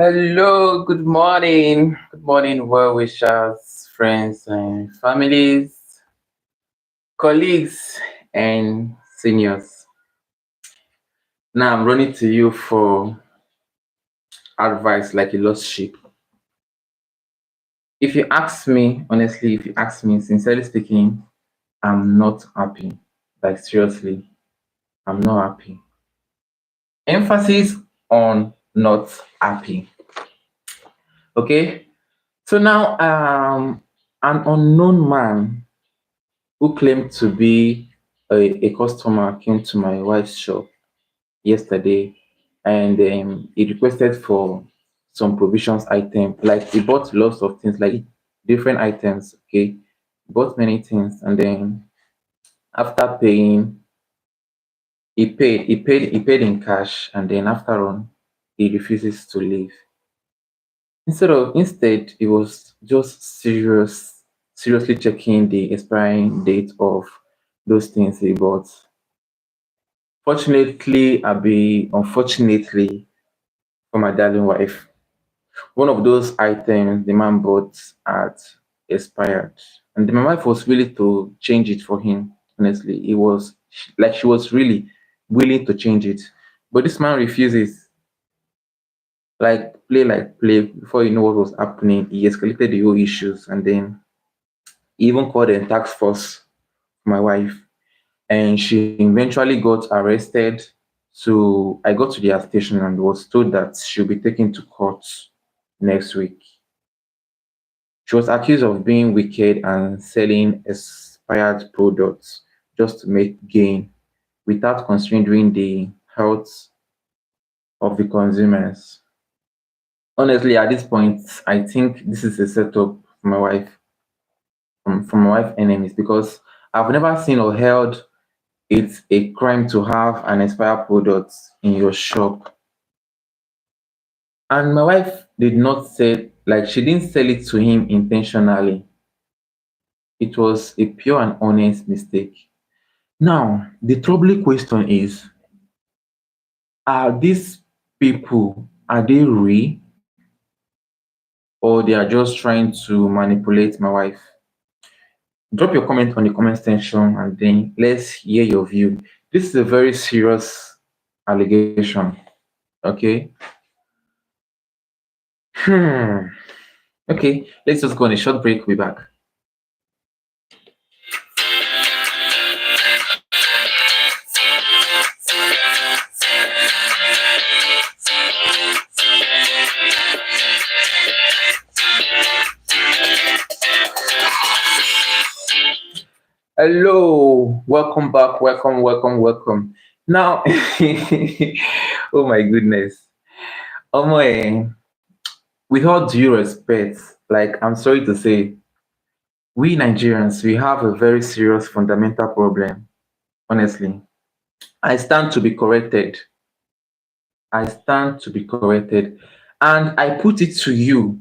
Hello, good morning. Good morning, well wishers, friends and families, colleagues and seniors. Now I'm running to you for advice like a lost sheep. If you ask me, honestly, if you ask me, sincerely speaking, I'm not happy. Like, seriously, I'm not happy. Emphasis on not happy. Okay? So now, an unknown man who claimed to be a customer came to my wife's shop yesterday, and he requested for some provisions item. Like, he bought lots of things, like different items. Okay, bought many things, and then after paying, he paid in cash, and then after on, he refuses to leave. Instead, he was just seriously checking the expiring date of those things he bought. Fortunately, unfortunately for my darling wife, one of those items the man bought had expired. And my wife was willing to change it for him. Honestly, it was like she was really willing to change it. But this man refuses, like play. Before you know what was happening, he escalated the whole issues, and then he even called the task force for my wife. And she eventually got arrested. So I got to their station and was told that she'll be taken to court next week. She was accused of being wicked and selling expired products just to make gain without considering the health of the consumers. Honestly, at this point, I think this is a setup for my wife, from my wife enemies, because I've never seen or held it's a crime to have an expired product in your shop. And my wife did not say, like, she didn't sell it to him intentionally. It was a pure and honest mistake. Now, the troubling question is, are these people, are they real, or they are just trying to manipulate my wife? Drop your comment on the comment section and then let's hear your view. This is a very serious allegation. Okay. Hmm. Okay, let's just go on a short break. We'll be back. Hello, welcome back. Welcome. Now, oh my goodness. With all due respect, like, I'm sorry to say, we Nigerians, we have a very serious fundamental problem. Honestly, I stand to be corrected. I stand to be corrected. And I put it to you.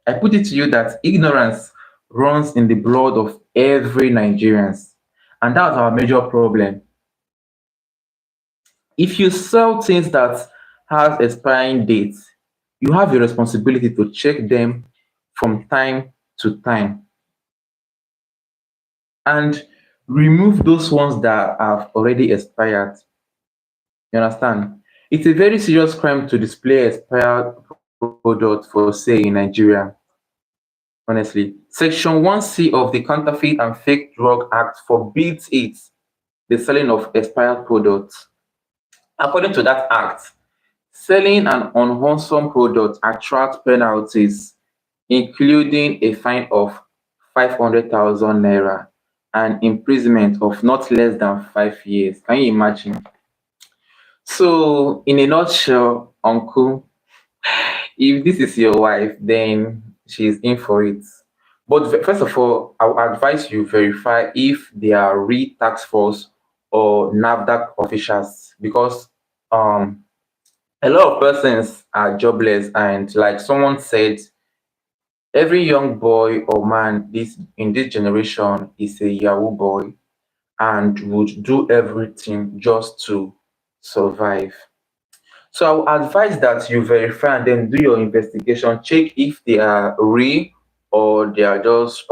I put it to you that ignorance runs in the blood of every Nigerians. And that's our major problem. If you sell things that has expiring dates, you have a responsibility to check them from time to time and remove those ones that have already expired. You understand? It's a very serious crime to display expired product for sale in Nigeria. Honestly, Section 1C of the Counterfeit and Fake Drug Act forbids the selling of expired products. According to that act, selling an unwholesome product attracts penalties, including a fine of 500,000 naira and imprisonment of not less than 5 years. Can you imagine? So, in a nutshell, uncle, if this is your wife, then she's in for it. But first of all, I will advise you verify if they are real tax force or NAFDAC officials, because um a lot of persons are jobless, and like someone said, every young boy or man this in this generation is a Yahoo boy and would do everything just to survive. So I would advise that you verify and then do your investigation. Check if they are real or they are just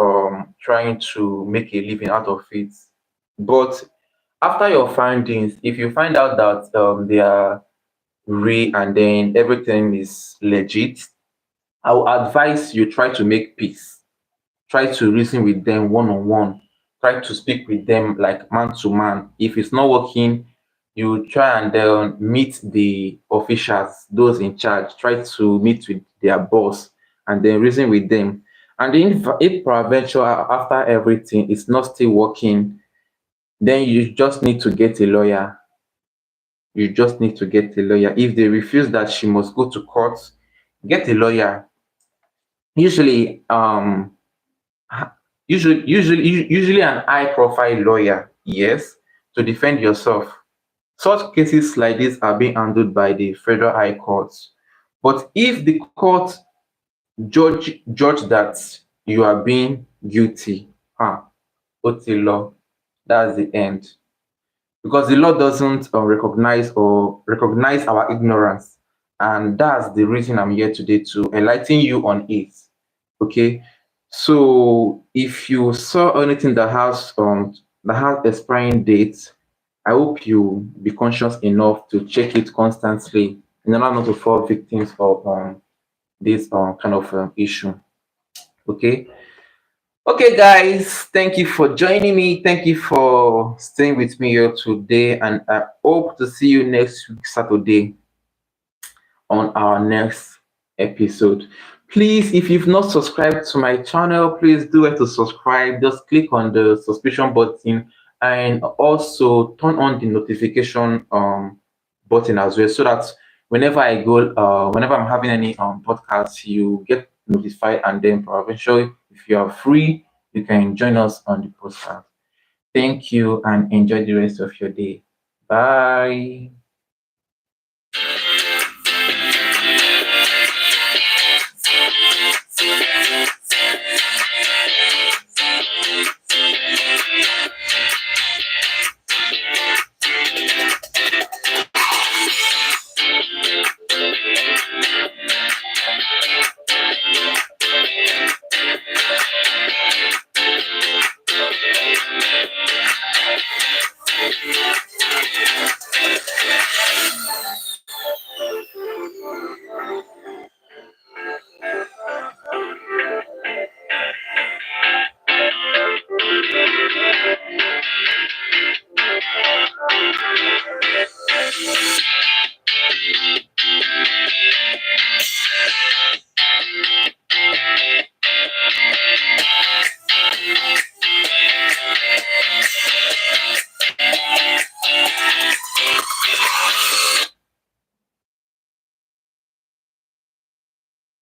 trying to make a living out of it. But after your findings, if you find out that they are real and then everything is legit, I will advise you try to make peace. Try to reason with them one on one. Try to speak with them like man to man. If it's not working, you try and meet the officials, those in charge. Try to meet with their boss and then reason with them. And then if peradventure after everything it's not still working, then you just need to get a lawyer. You just need to get a lawyer. If they refuse that she must go to court, get a lawyer. Usually, usually an high profile lawyer, yes, to defend yourself. Such cases like this are being handled by the federal high courts. But if the court judge that you are being guilty, what's the law? That's the end. Because the law doesn't recognize our ignorance, and that's the reason I'm here today, to enlighten you on it. Okay, so if you saw anything that has expiring dates, I hope you be conscious enough to check it constantly in order not to fall victims of this kind of issue. Okay. Okay, guys, thank you for joining me. Thank you for staying with me here today, and I hope to see you next week, Saturday, on our next episode. Please, if you've not subscribed to my channel, please do it to subscribe. Just click on the subscription button and also turn on the notification button as well, so that whenever I'm having any podcasts, you get notified, and then provincially, if you are free, you can join us on the podcast. Thank you and enjoy the rest of your day. Bye.